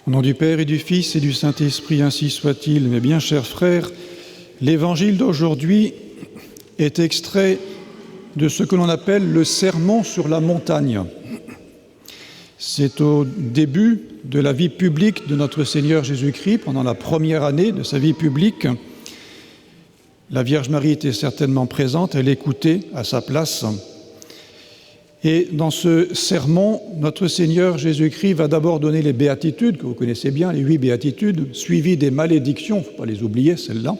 Au nom du Père et du Fils et du Saint-Esprit, ainsi soit-il. Mes bien chers frères, l'évangile d'aujourd'hui est extrait de ce que l'on appelle le sermon sur la montagne. C'est au début de la vie publique de notre Seigneur Jésus-Christ, pendant la première année de sa vie publique. La Vierge Marie était certainement présente, elle écoutait à sa place. Et dans ce sermon, notre Seigneur Jésus-Christ va d'abord donner les béatitudes, que vous connaissez bien, les 8 béatitudes, suivies des malédictions, il ne faut pas les oublier, celles-là.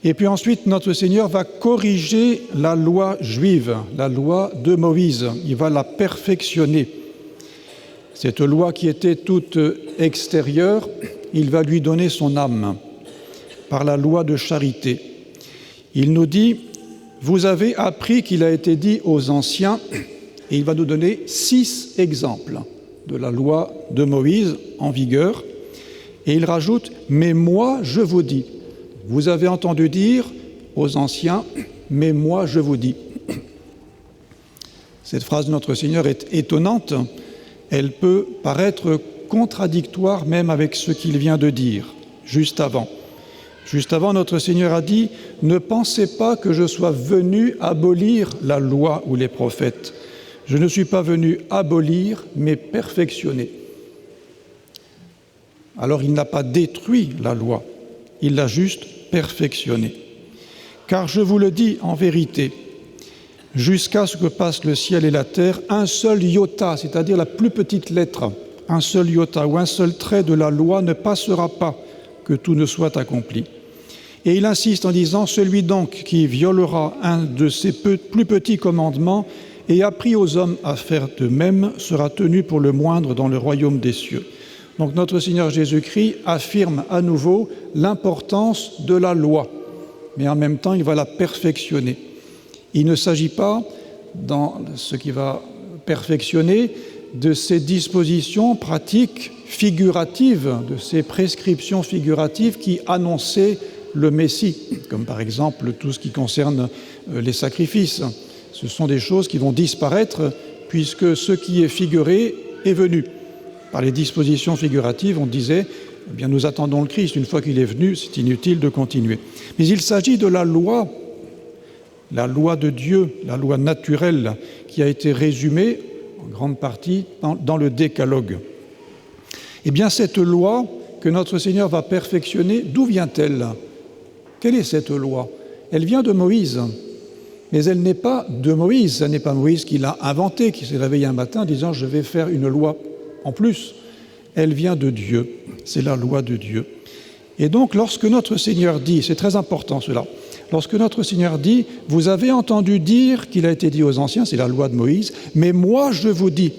Et puis ensuite, notre Seigneur va corriger la loi juive, la loi de Moïse. Il va la perfectionner. Cette loi qui était toute extérieure, il va lui donner son âme par la loi de charité. Il nous dit, vous avez appris qu'il a été dit aux anciens, et il va nous donner 6 exemples de la loi de Moïse en vigueur. Et il rajoute, mais moi je vous dis, vous avez entendu dire aux anciens, mais moi je vous dis. Cette phrase de notre Seigneur est étonnante, elle peut paraître contradictoire même avec ce qu'il vient de dire juste avant. Juste avant, notre Seigneur a dit « Ne pensez pas que je sois venu abolir la loi ou les prophètes. Je ne suis pas venu abolir, mais perfectionner. » Alors il n'a pas détruit la loi, il l'a juste perfectionnée. Car je vous le dis en vérité, jusqu'à ce que passent le ciel et la terre, un seul iota, c'est-à-dire la plus petite lettre, un seul iota ou un seul trait de la loi ne passera pas, que tout ne soit accompli. Et il insiste en disant, celui donc qui violera un de ces plus petits commandements et appris aux hommes à faire de même sera tenu pour le moindre dans le royaume des cieux. Donc notre Seigneur Jésus-Christ affirme à nouveau l'importance de la loi, mais en même temps il va la perfectionner. Il ne s'agit pas, dans ce qui va perfectionner, de ces dispositions pratiques figuratives, de ces prescriptions figuratives qui annonçaient le Messie, comme par exemple tout ce qui concerne les sacrifices. Ce sont des choses qui vont disparaître puisque ce qui est figuré est venu. Par les dispositions figuratives, on disait, eh bien, nous attendons le Christ, une fois qu'il est venu, c'est inutile de continuer. Mais il s'agit de la loi de Dieu, la loi naturelle, qui a été résumée en grande partie dans le Décalogue. Eh bien, cette loi que notre Seigneur va perfectionner, d'où vient-elle? Quelle est cette loi? Elle vient de Moïse, mais elle n'est pas de Moïse. Ce n'est pas Moïse qui l'a inventée, qui s'est réveillé un matin en disant « je vais faire une loi en plus ». Elle vient de Dieu, c'est la loi de Dieu. Et donc, lorsque notre Seigneur dit, c'est très important cela, lorsque notre Seigneur dit « vous avez entendu dire qu'il a été dit aux anciens », c'est la loi de Moïse, « mais moi je vous dis »,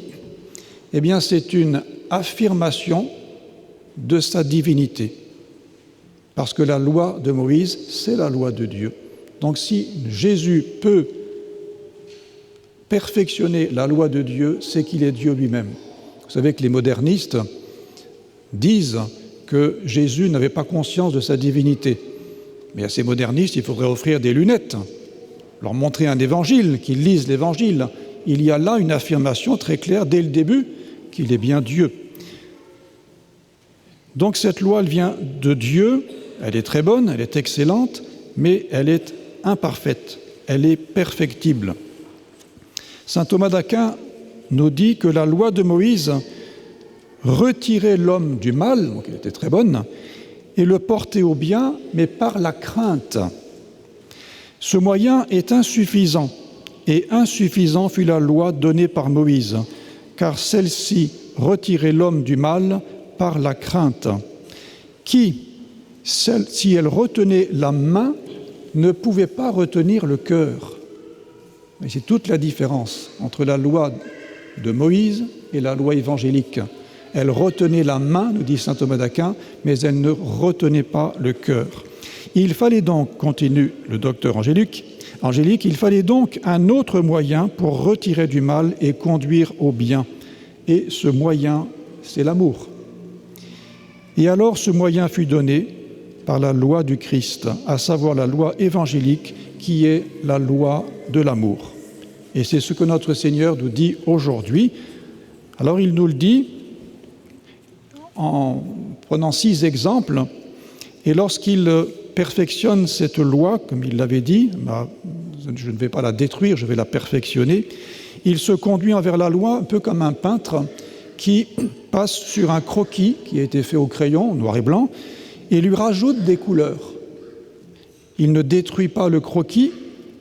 eh bien c'est une affirmation de sa divinité. Parce que la loi de Moïse, c'est la loi de Dieu. Donc si Jésus peut perfectionner la loi de Dieu, c'est qu'il est Dieu lui-même. Vous savez que les modernistes disent que Jésus n'avait pas conscience de sa divinité. Mais à ces modernistes, il faudrait offrir des lunettes, leur montrer un évangile, qu'ils lisent l'évangile. Il y a là une affirmation très claire dès le début qu'il est bien Dieu. Donc cette loi, elle vient de Dieu, elle est très bonne, elle est excellente, mais elle est imparfaite, elle est perfectible. Saint Thomas d'Aquin nous dit que la loi de Moïse retirait l'homme du mal, donc elle était très bonne, et le portait au bien, mais par la crainte. Ce moyen est insuffisant, et insuffisant fut la loi donnée par Moïse, car celle-ci retirait l'homme du mal par la crainte, qui, si elle retenait la main, ne pouvait pas retenir le cœur. Et c'est toute la différence entre la loi de Moïse et la loi évangélique. Elle retenait la main, nous dit saint Thomas d'Aquin, mais elle ne retenait pas le cœur. Il fallait donc, continue le docteur Angélique, il fallait donc un autre moyen pour retirer du mal et conduire au bien. Et ce moyen, c'est l'amour. Et alors ce moyen fut donné par la loi du Christ, à savoir la loi évangélique qui est la loi de l'amour. Et c'est ce que notre Seigneur nous dit aujourd'hui. Alors il nous le dit en prenant 6 exemples, et lorsqu'il perfectionne cette loi, comme il l'avait dit, je ne vais pas la détruire, je vais la perfectionner, il se conduit envers la loi un peu comme un peintre qui passe sur un croquis qui a été fait au crayon, noir et blanc, et lui rajoute des couleurs. Il ne détruit pas le croquis,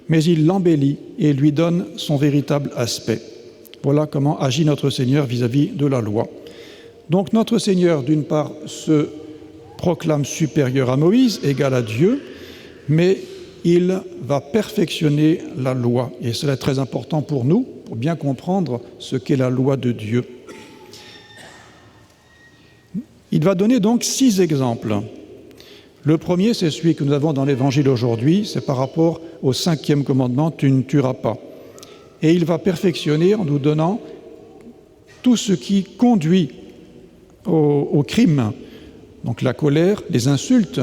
mais il l'embellit et lui donne son véritable aspect. Voilà comment agit notre Seigneur vis-à-vis de la loi. Donc notre Seigneur, d'une part, se proclame supérieur à Moïse, égal à Dieu, mais il va perfectionner la loi. Et cela est très important pour nous, pour bien comprendre ce qu'est la loi de Dieu. Il va donner donc 6 exemples. Le premier, c'est celui que nous avons dans l'Évangile aujourd'hui, c'est par rapport au 5e commandement, « Tu ne tueras pas ». Et il va perfectionner en nous donnant tout ce qui conduit au crime, donc la colère, les insultes.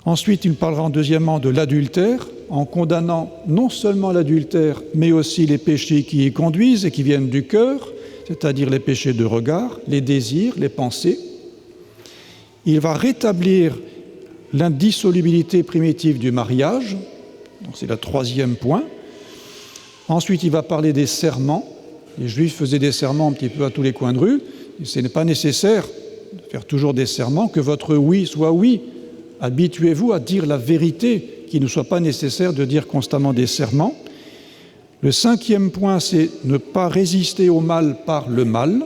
Ensuite, il parlera deuxièmement de l'adultère, en condamnant non seulement l'adultère, mais aussi les péchés qui y conduisent et qui viennent du cœur, c'est-à-dire les péchés de regard, les désirs, les pensées. Il va rétablir l'indissolubilité primitive du mariage, c'est le 3e point. Ensuite, il va parler des serments. Les Juifs faisaient des serments un petit peu à tous les coins de rue. Ce n'est pas nécessaire de faire toujours des serments, que votre oui soit oui. Habituez-vous à dire la vérité, qu'il ne soit pas nécessaire de dire constamment des serments. Le 5e point, c'est ne pas résister au mal par le mal.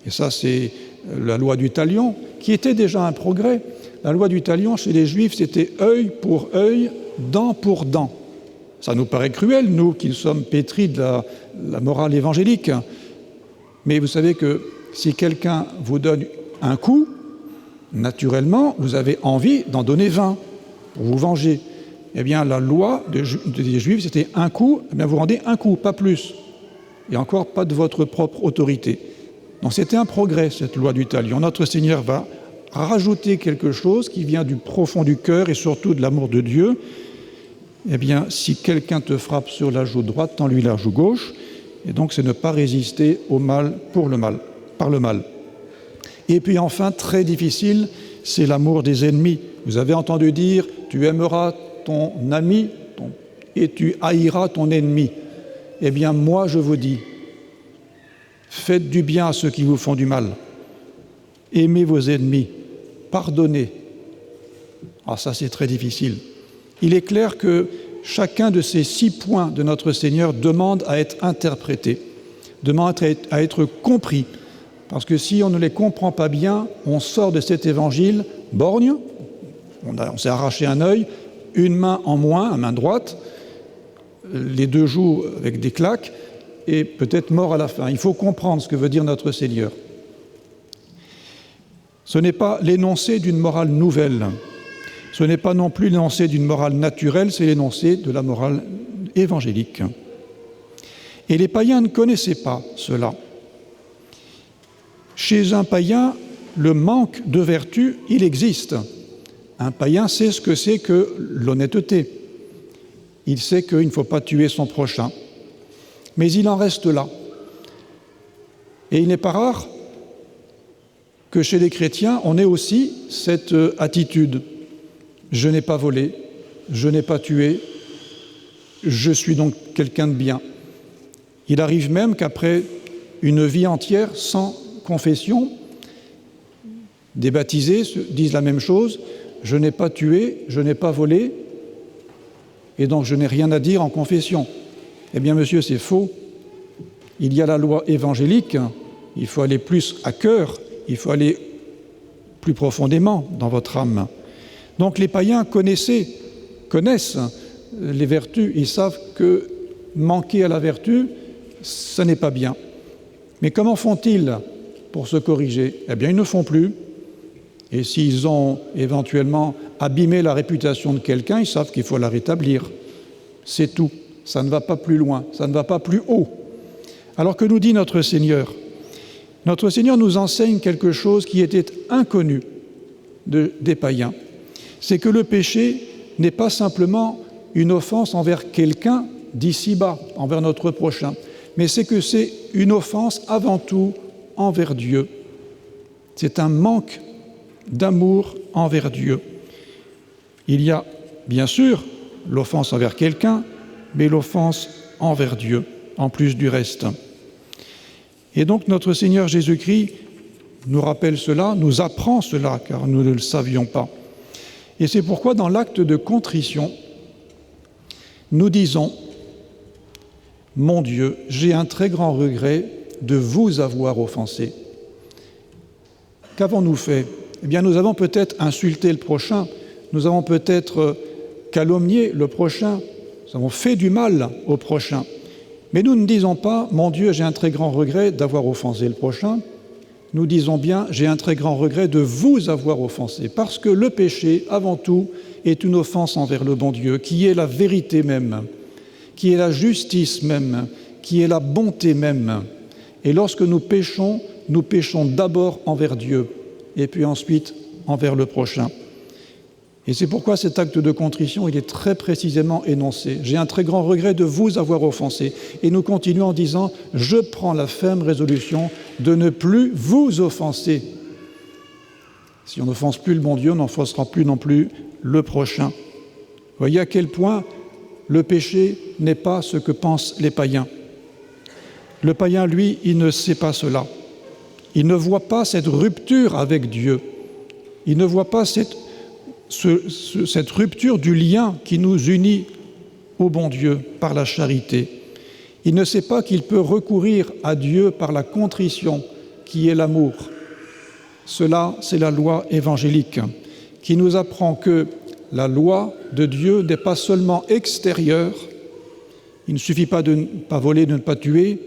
Et ça, c'est la loi du talion, qui était déjà un progrès. La loi du talion, chez les Juifs, c'était œil pour œil, dent pour dent. Ça nous paraît cruel, nous qui sommes pétris de la morale évangélique. Mais vous savez que si quelqu'un vous donne un coup, naturellement, vous avez envie d'en donner 20 pour vous venger. Eh bien, la loi des Juifs, c'était un coup, eh bien, vous rendez un coup, pas plus. Et encore pas de votre propre autorité. Donc c'était un progrès, cette loi du talion. Notre Seigneur va rajouter quelque chose qui vient du profond du cœur et surtout de l'amour de Dieu. Eh bien, si quelqu'un te frappe sur la joue droite, tends-lui la joue gauche. Et donc, c'est ne pas résister au mal pour le mal, par le mal. Et puis enfin, très difficile, c'est l'amour des ennemis. Vous avez entendu dire, tu aimeras ton ami et tu haïras ton ennemi. Eh bien, moi, je vous dis, faites du bien à ceux qui vous font du mal. Aimez vos ennemis. Pardonnez. Ah, ça, c'est très difficile. Il est clair que chacun de ces 6 points de notre Seigneur demande à être interprété, demande à être compris. Parce que si on ne les comprend pas bien, on sort de cet évangile borgne, on s'est arraché un œil, une main en moins, la main droite, les 2 joues avec des claques, et peut-être mort à la fin. Il faut comprendre ce que veut dire notre Seigneur. Ce n'est pas l'énoncé d'une morale nouvelle. Ce n'est pas non plus l'énoncé d'une morale naturelle, c'est l'énoncé de la morale évangélique. Et les païens ne connaissaient pas cela. Chez un païen, le manque de vertu, il existe. Un païen sait ce que c'est que l'honnêteté. Il sait qu'il ne faut pas tuer son prochain. Mais il en reste là. Et il n'est pas rare que chez les chrétiens, on ait aussi cette attitude. Je n'ai pas volé, je n'ai pas tué, je suis donc quelqu'un de bien. Il arrive même qu'après une vie entière sans confession, des baptisés disent la même chose, je n'ai pas tué, je n'ai pas volé, et donc je n'ai rien à dire en confession. Eh bien, monsieur, c'est faux. Il y a la loi évangélique, il faut aller plus à cœur, il faut aller plus profondément dans votre âme. Donc les païens connaissent les vertus, ils savent que manquer à la vertu, ça n'est pas bien. Mais comment font-ils pour se corriger? Eh bien, ils ne font plus. Et s'ils ont éventuellement abîmé la réputation de quelqu'un, ils savent qu'il faut la rétablir. C'est tout. Ça ne va pas plus loin, ça ne va pas plus haut. Alors que nous dit notre Seigneur? Notre Seigneur nous enseigne quelque chose qui était inconnu des païens. C'est que le péché n'est pas simplement une offense envers quelqu'un d'ici-bas, envers notre prochain, mais c'est que c'est une offense avant tout envers Dieu, c'est un manque d'amour envers Dieu. Il y a bien sûr l'offense envers quelqu'un, mais l'offense envers Dieu, en plus du reste. Et donc notre Seigneur Jésus-Christ nous rappelle cela, nous apprend cela, car nous ne le savions pas. Et c'est pourquoi dans l'acte de contrition, nous disons « Mon Dieu, j'ai un très grand regret de vous avoir offensé. » Qu'avons-nous fait? Eh bien, nous avons peut-être insulté le prochain, nous avons peut-être calomnié le prochain, nous avons fait du mal au prochain. Mais nous ne disons pas « Mon Dieu, j'ai un très grand regret d'avoir offensé le prochain ». Nous disons bien « J'ai un très grand regret de vous avoir offensé ». Parce que le péché, avant tout, est une offense envers le bon Dieu, qui est la vérité même, qui est la justice même, qui est la bonté même. Et lorsque nous péchons d'abord envers Dieu, et puis ensuite envers le prochain. Et c'est pourquoi cet acte de contrition, il est très précisément énoncé. J'ai un très grand regret de vous avoir offensé. Et nous continuons en disant, je prends la ferme résolution de ne plus vous offenser. Si on n'offense plus le bon Dieu, on n'offensera plus non plus le prochain. Voyez à quel point le péché n'est pas ce que pensent les païens. Le païen, lui, il ne sait pas cela. Il ne voit pas cette rupture avec Dieu. Il ne voit pas cette rupture du lien qui nous unit au bon Dieu par la charité. Il ne sait pas qu'il peut recourir à Dieu par la contrition qui est l'amour. Cela, c'est la loi évangélique qui nous apprend que la loi de Dieu n'est pas seulement extérieure, il ne suffit pas de ne pas voler, de ne pas tuer,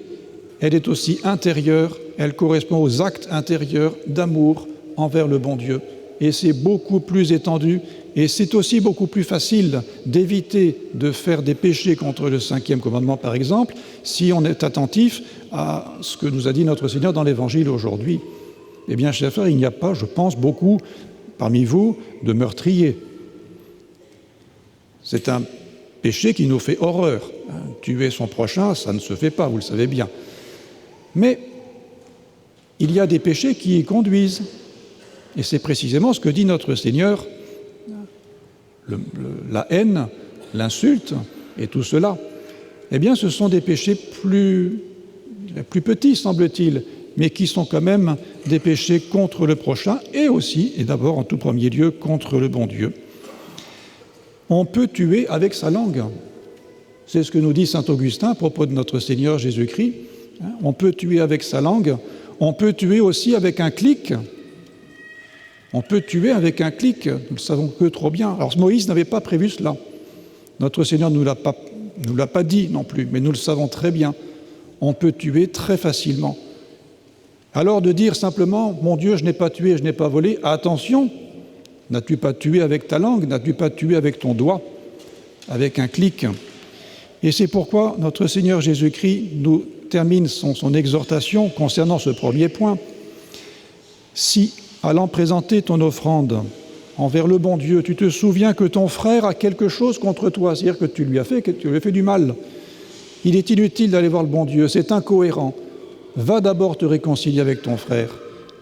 elle est aussi intérieure, elle correspond aux actes intérieurs d'amour envers le bon Dieu. Et c'est beaucoup plus étendu, et c'est aussi beaucoup plus facile d'éviter de faire des péchés contre le 5e commandement, par exemple, si on est attentif à ce que nous a dit notre Seigneur dans l'Évangile aujourd'hui. Eh bien, chers frères, il n'y a pas, je pense, beaucoup parmi vous de meurtriers. C'est un péché qui nous fait horreur. Tuer son prochain, ça ne se fait pas, vous le savez bien. Mais il y a des péchés qui y conduisent. Et c'est précisément ce que dit notre Seigneur, la haine, l'insulte et tout cela. Eh bien, ce sont des péchés plus petits, semble-t-il, mais qui sont quand même des péchés contre le prochain et aussi, et d'abord en tout premier lieu, contre le bon Dieu. On peut tuer avec sa langue. C'est ce que nous dit saint Augustin à propos de notre Seigneur Jésus-Christ. On peut tuer avec sa langue, on peut tuer aussi avec un clic. On peut tuer avec un clic, nous le savons que trop bien. Alors Moïse n'avait pas prévu cela. Notre Seigneur ne nous l'a pas dit non plus, mais nous le savons très bien. On peut tuer très facilement. Alors de dire simplement, mon Dieu, je n'ai pas tué, je n'ai pas volé, attention, n'as-tu pas tué avec ta langue, n'as-tu pas tué avec ton doigt, avec un clic? Et c'est pourquoi notre Seigneur Jésus-Christ nous termine son exhortation concernant ce premier point. Si, allant présenter ton offrande envers le bon Dieu, tu te souviens que ton frère a quelque chose contre toi, c'est-à-dire que tu lui as fait du mal. Il est inutile d'aller voir le bon Dieu, c'est incohérent. Va d'abord te réconcilier avec ton frère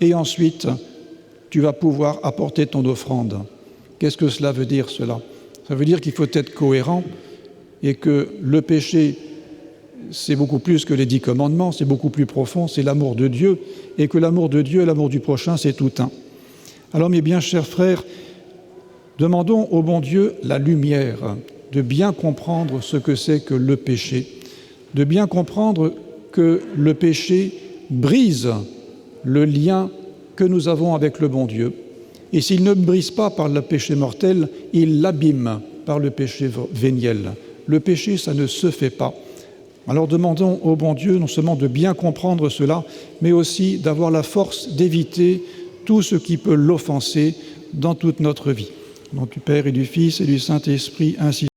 et ensuite tu vas pouvoir apporter ton offrande. Qu'est-ce que cela veut dire, cela? Ça veut dire qu'il faut être cohérent et que le péché, c'est beaucoup plus que les 10 commandements, c'est beaucoup plus profond, c'est l'amour de Dieu, et que l'amour de Dieu et l'amour du prochain, c'est tout un. Alors, mes bien chers frères, demandons au bon Dieu la lumière, de bien comprendre ce que c'est que le péché, de bien comprendre que le péché brise le lien que nous avons avec le bon Dieu. Et s'il ne brise pas par le péché mortel, il l'abîme par le péché véniel. Le péché, ça ne se fait pas. Alors demandons au bon Dieu non seulement de bien comprendre cela, mais aussi d'avoir la force d'éviter tout ce qui peut l'offenser dans toute notre vie. Au nom du Père et du Fils et du Saint-Esprit, ainsi